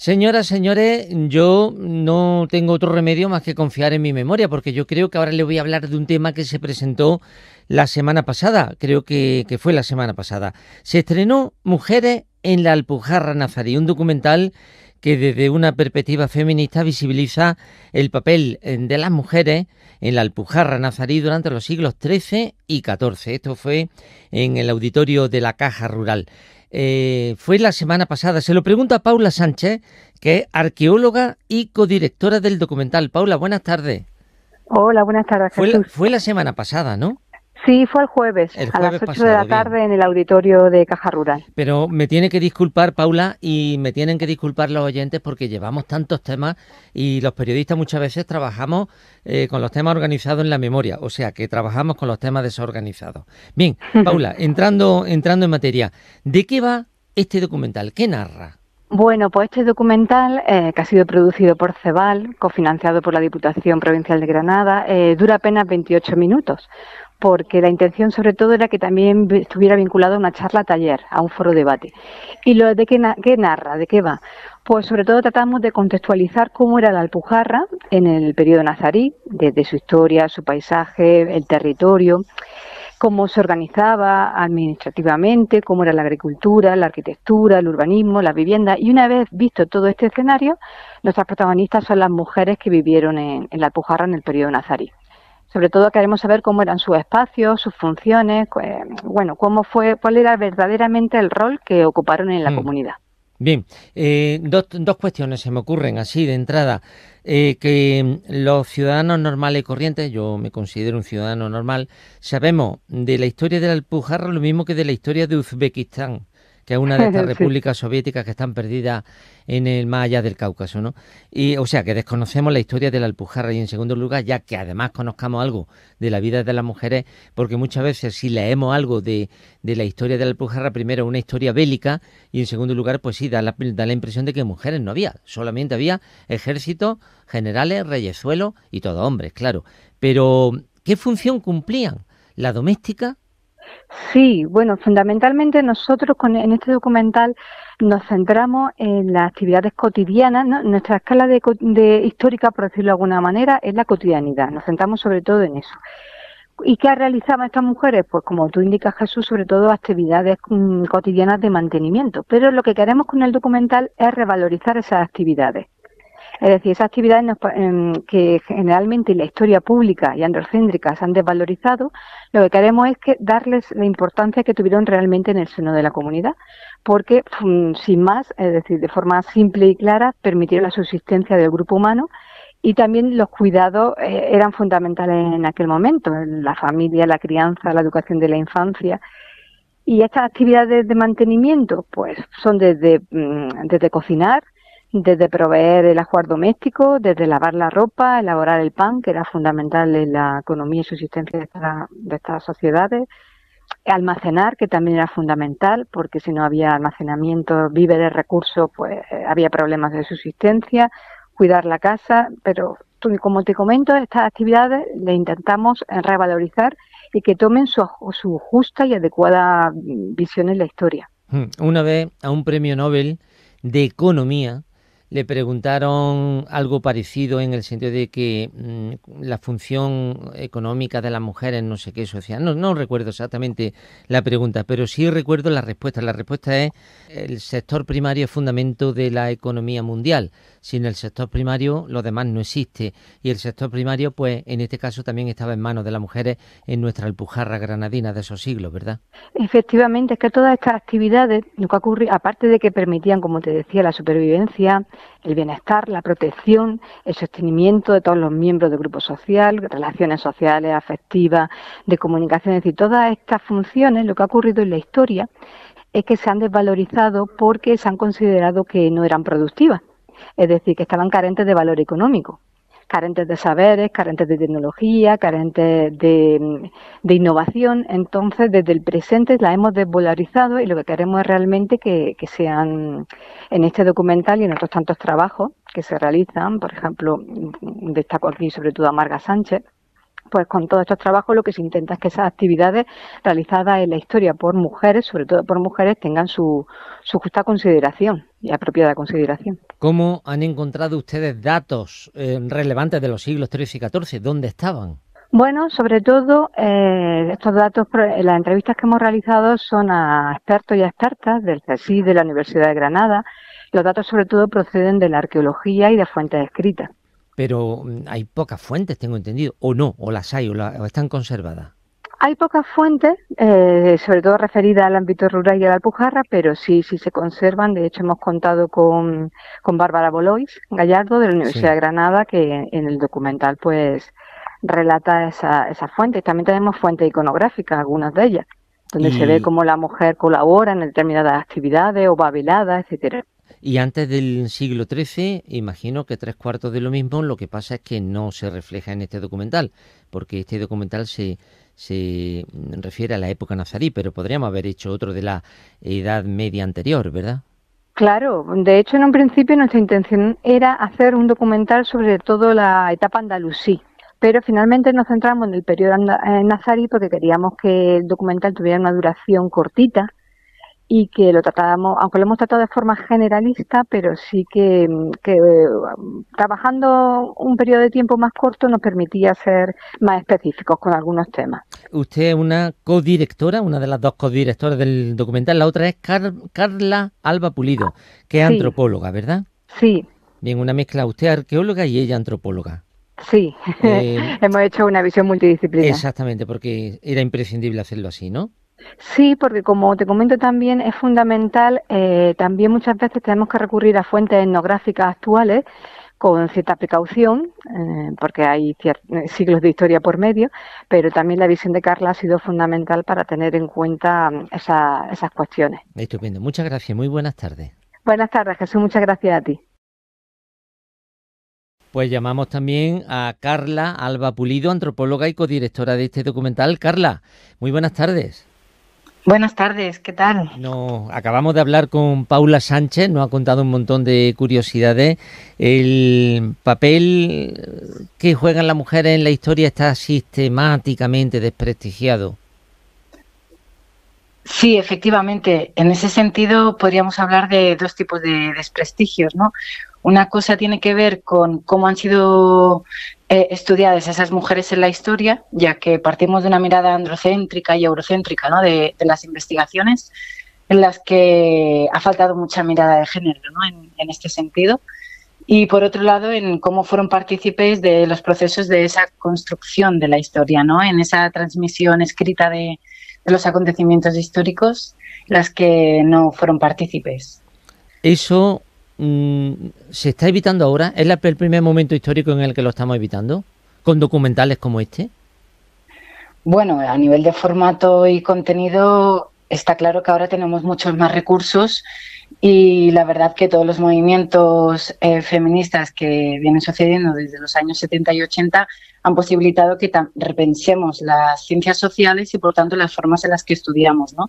Señoras, señores, yo no tengo otro remedio más que confiar en mi memoria, porque yo creo que ahora le voy a hablar de un tema que se presentó la semana pasada, creo que fue la semana pasada. Se estrenó Mujeres en la Alpujarra Nazarí, un documental que desde una perspectiva feminista visibiliza el papel de las mujeres en la Alpujarra Nazarí durante los siglos XIII y XIV. Esto fue en el auditorio de la Caja Rural. Fue la semana pasada. Se lo pregunto a Paula Sánchez, que es arqueóloga y codirectora del documental. Paula, buenas tardes. Hola, buenas tardes, Jesús. Fue la semana pasada, ¿no? Sí, fue el jueves El a las jueves 8 de la pasado, bien. tarde en el auditorio de Caja Rural. Pero me tiene que disculpar, Paula, y me tienen que disculpar los oyentes porque llevamos tantos temas y los periodistas muchas veces trabajamos con los temas organizados en la memoria, o sea que trabajamos con los temas desorganizados. Bien, Paula, entrando en materia, ¿de qué va este documental? ¿Qué narra? Bueno, pues este documental, que ha sido producido por Cebal, cofinanciado por la Diputación Provincial de Granada, dura apenas 28 minutos, porque la intención sobre todo era que también estuviera vinculado a una charla taller, a un foro debate. ¿Y lo de qué narra? ¿De qué va? Pues sobre todo tratamos de contextualizar cómo era la Alpujarra en el periodo nazarí, desde su historia, su paisaje, el territorio, cómo se organizaba administrativamente, cómo era la agricultura, la arquitectura, el urbanismo, la vivienda. Y una vez visto todo este escenario, nuestras protagonistas son las mujeres que vivieron en la Alpujarra en el periodo nazarí. Sobre todo queremos saber cómo eran sus espacios, sus funciones, bueno, cuál era verdaderamente el rol que ocuparon en la Hmm. comunidad. Bien, dos cuestiones se me ocurren así de entrada. Que los ciudadanos normales y corrientes, yo me considero un ciudadano normal, sabemos de la historia de la Alpujarra lo mismo que de la historia de Uzbekistán, que es una de estas Sí. repúblicas soviéticas que están perdidas en el más allá del Cáucaso, ¿no? Y, o sea, que desconocemos la historia de la Alpujarra y en segundo lugar, ya que además conozcamos algo de la vida de las mujeres, porque muchas veces si leemos algo de la historia de la Alpujarra, primero una historia bélica y en segundo lugar, pues sí, da la impresión de que mujeres no había, solamente había ejércitos, generales, reyezuelos y todos hombres, claro. Pero, ¿qué función cumplían? ¿La doméstica? Sí, bueno, fundamentalmente nosotros en este documental nos centramos en las actividades cotidianas, ¿no? Nuestra escala de histórica, por decirlo de alguna manera, es la cotidianidad. Nos centramos sobre todo en eso. ¿Y qué realizaban estas mujeres? Pues como tú indicas, Jesús, sobre todo actividades cotidianas de mantenimiento. Pero lo que queremos con el documental es revalorizar esas actividades. Es decir, esas actividades que generalmente en la historia pública y androcéntrica se han desvalorizado, lo que queremos es darles la importancia que tuvieron realmente en el seno de la comunidad, porque sin más, es decir, de forma simple y clara, permitieron la subsistencia del grupo humano y también los cuidados eran fundamentales en aquel momento, la familia, la crianza, la educación de la infancia. Y estas actividades de mantenimiento, pues son desde cocinar, desde proveer el ajuar doméstico, desde lavar la ropa, elaborar el pan, que era fundamental en la economía y subsistencia de estas sociedades, almacenar, que también era fundamental, porque si no había almacenamiento, víveres, recursos, pues había problemas de subsistencia, cuidar la casa, pero como te comento, estas actividades le intentamos revalorizar y que tomen su justa y adecuada visión en la historia. Una vez a un premio Nobel de Economía le preguntaron algo parecido en el sentido de que la función económica de las mujeres, no sé qué, social, no recuerdo exactamente la pregunta, pero sí recuerdo la respuesta. La respuesta es: el sector primario es fundamento de la economía mundial. Sin el sector primario, lo demás no existe. Y el sector primario, pues en este caso también estaba en manos de las mujeres en nuestra Alpujarra granadina de esos siglos, ¿verdad? Efectivamente, es que todas estas actividades, lo que ocurre, aparte de que permitían, como te decía, la supervivencia, el bienestar, la protección, el sostenimiento de todos los miembros del grupo social, relaciones sociales, afectivas, de comunicación, es decir, todas estas funciones, lo que ha ocurrido en la historia es que se han desvalorizado porque se han considerado que no eran productivas, es decir, que estaban carentes de valor económico, carentes de saberes, carentes de tecnología, carentes de innovación. Entonces, desde el presente las hemos desvalorizado y lo que queremos es realmente que sean, en este documental y en otros tantos trabajos que se realizan, por ejemplo, destaco aquí sobre todo a Marga Sánchez, pues con todos estos trabajos lo que se intenta es que esas actividades realizadas en la historia por mujeres, sobre todo por mujeres, tengan su justa consideración y apropiada consideración. ¿Cómo han encontrado ustedes datos relevantes de los siglos XIII y XIV? ¿Dónde estaban? Bueno, sobre todo estos datos, las entrevistas que hemos realizado son a expertos y a expertas del CSIC de la Universidad de Granada. Los datos sobre todo proceden de la arqueología y de fuentes escritas. Pero hay pocas fuentes, tengo entendido, o no, o las hay, o están conservadas. Hay pocas fuentes, sobre todo referidas al ámbito rural y a la Alpujarra, pero sí se conservan. De hecho, hemos contado con Bárbara Bolois Gallardo de la Universidad de Granada, que en el documental pues relata esa fuente. También tenemos fuentes iconográficas, algunas de ellas, donde se ve cómo la mujer colabora en determinadas actividades o va velada, etcétera. Y antes del siglo XIII, imagino que 3/4 de lo mismo. Lo que pasa es que no se refleja en este documental, porque este documental se refiere a la época nazarí, pero podríamos haber hecho otro de la Edad Media anterior, ¿verdad? Claro, de hecho en un principio nuestra intención era hacer un documental sobre todo la etapa andalusí, pero finalmente nos centramos en el periodo nazarí porque queríamos que el documental tuviera una duración cortita y que lo tratáramos, aunque lo hemos tratado de forma generalista, pero sí que trabajando un periodo de tiempo más corto nos permitía ser más específicos con algunos temas. Usted es una codirectora, una de las dos codirectoras del documental, la otra es Carla Alba Pulido, que es antropóloga, ¿verdad? Sí. Bien, una mezcla, usted arqueóloga y ella antropóloga. Sí, hemos hecho una visión multidisciplinar. Exactamente, porque era imprescindible hacerlo así, ¿no? Sí, porque como te comento también es fundamental, también muchas veces tenemos que recurrir a fuentes etnográficas actuales con cierta precaución, porque hay siglos de historia por medio, pero también la visión de Carla ha sido fundamental para tener en cuenta esas cuestiones. Estupendo, muchas gracias, muy buenas tardes. Buenas tardes, Jesús, muchas gracias a ti. Pues llamamos también a Carla Alba Pulido, antropóloga y codirectora de este documental. Carla, muy buenas tardes. Buenas tardes, ¿qué tal? Acabamos de hablar con Paula Sánchez, nos ha contado un montón de curiosidades. El papel que juegan las mujeres en la historia está sistemáticamente desprestigiado. Sí, efectivamente. En ese sentido podríamos hablar de dos tipos de desprestigios, ¿no? Una cosa tiene que ver con cómo han sido estudiadas esas mujeres en la historia, ya que partimos de una mirada androcéntrica y eurocéntrica, ¿no? de las investigaciones, en las que ha faltado mucha mirada de género, ¿no? en este sentido. Y por otro lado, en cómo fueron partícipes de los procesos de esa construcción de la historia, ¿no? En esa transmisión escrita de los acontecimientos históricos, las que no fueron partícipes. Eso se está evitando ahora. ¿Es el primer momento histórico en el que lo estamos evitando? ¿Con documentales como este? Bueno, a nivel de formato y contenido está claro que ahora tenemos muchos más recursos y la verdad que todos los movimientos feministas que vienen sucediendo desde los años 70 y 80 han posibilitado que repensemos las ciencias sociales y por tanto las formas en las que estudiamos, ¿no?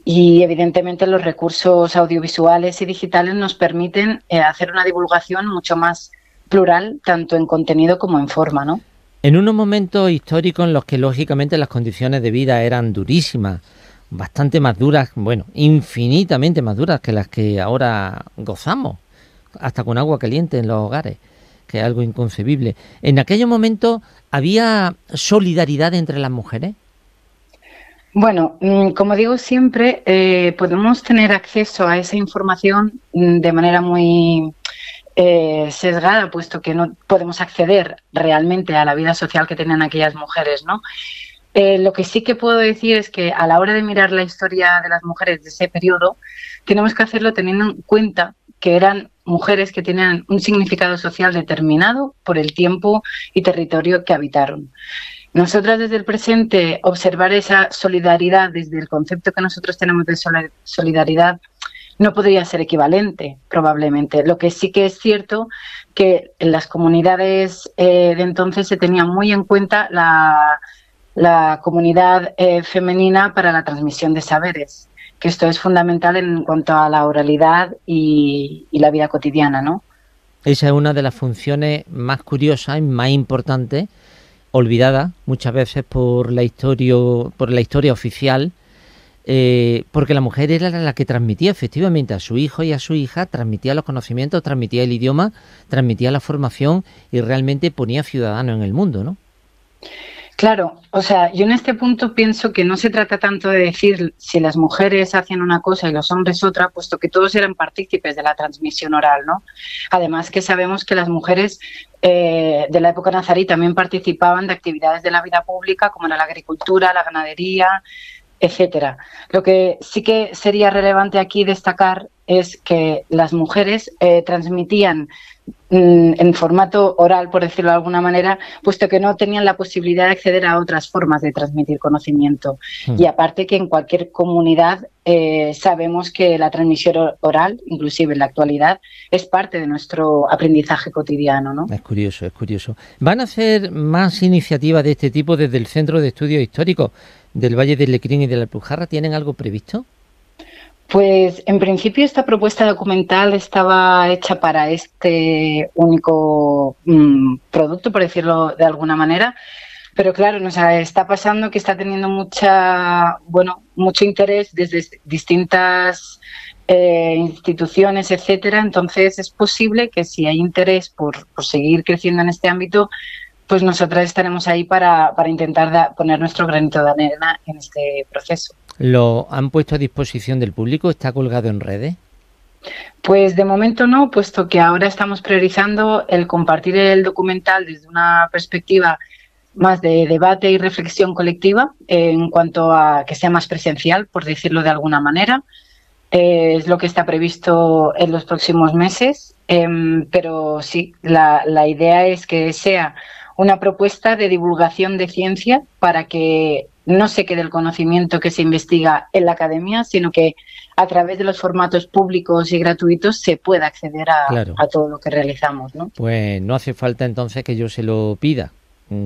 Y evidentemente los recursos audiovisuales y digitales nos permiten hacer una divulgación mucho más plural, tanto en contenido como en forma, ¿no? En unos momentos históricos en los que lógicamente las condiciones de vida eran durísimas, bastante más duras, bueno, infinitamente más duras que las que ahora gozamos, hasta con agua caliente en los hogares, que es algo inconcebible. ¿En aquellos momentos había solidaridad entre las mujeres? Bueno, como digo siempre, podemos tener acceso a esa información de manera muy sesgada, puesto que no podemos acceder realmente a la vida social que tenían aquellas mujeres, ¿no? Lo que sí que puedo decir es que a la hora de mirar la historia de las mujeres de ese periodo, tenemos que hacerlo teniendo en cuenta que eran mujeres que tenían un significado social determinado por el tiempo y territorio que habitaron. Nosotras desde el presente observar esa solidaridad desde el concepto que nosotros tenemos de solidaridad no podría ser equivalente, probablemente. Lo que sí que es cierto que en las comunidades de entonces se tenía muy en cuenta la comunidad femenina para la transmisión de saberes, que esto es fundamental en cuanto a la oralidad y la vida cotidiana, ¿no? Esa es una de las funciones más curiosas y más importantes olvidada muchas veces por la historia oficial, porque la mujer era la que transmitía efectivamente a su hijo y a su hija, transmitía los conocimientos, transmitía el idioma, transmitía la formación y realmente ponía ciudadanos en el mundo, ¿no? Claro, o sea, yo en este punto pienso que no se trata tanto de decir si las mujeres hacían una cosa y los hombres otra, puesto que todos eran partícipes de la transmisión oral, ¿no? Además que sabemos que las mujeres de la época nazarí también participaban de actividades de la vida pública, como era la agricultura, la ganadería, etcétera. Lo que sí que sería relevante aquí destacar es que las mujeres transmitían en formato oral, por decirlo de alguna manera, puesto que no tenían la posibilidad de acceder a otras formas de transmitir conocimiento. Y aparte que en cualquier comunidad sabemos que la transmisión oral, inclusive en la actualidad, es parte de nuestro aprendizaje cotidiano, ¿no? Es curioso, es curioso. ¿Van a hacer más iniciativas de este tipo desde el Centro de Estudios Históricos del Valle del Lecrín y de la Alpujarra? ¿Tienen algo previsto? Pues en principio esta propuesta documental estaba hecha para este único producto, por decirlo de alguna manera, pero claro, nos está pasando que está teniendo mucho interés desde distintas instituciones, etcétera. Entonces es posible que si hay interés por seguir creciendo en este ámbito, pues nosotras estaremos ahí para intentar poner nuestro granito de arena en este proceso. ¿Lo han puesto a disposición del público? ¿Está colgado en redes? Pues de momento no, puesto que ahora estamos priorizando el compartir el documental desde una perspectiva más de debate y reflexión colectiva en cuanto a que sea más presencial, por decirlo de alguna manera. Es lo que está previsto en los próximos meses, pero sí, la idea es que sea una propuesta de divulgación de ciencia para que no se quede el conocimiento que se investiga en la academia, sino que a través de los formatos públicos y gratuitos se pueda acceder a todo lo que realizamos, ¿no? Pues no hace falta entonces que yo se lo pida.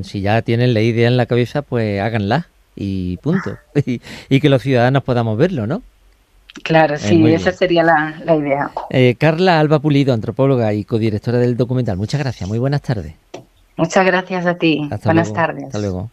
Si ya tienen la idea en la cabeza, pues háganla y punto. y que los ciudadanos podamos verlo, ¿no? Claro, sí, esa sería la idea. Carla Alba Pulido, antropóloga y codirectora del documental. Muchas gracias, muy buenas tardes. Muchas gracias a ti. Buenas tardes. Hasta luego.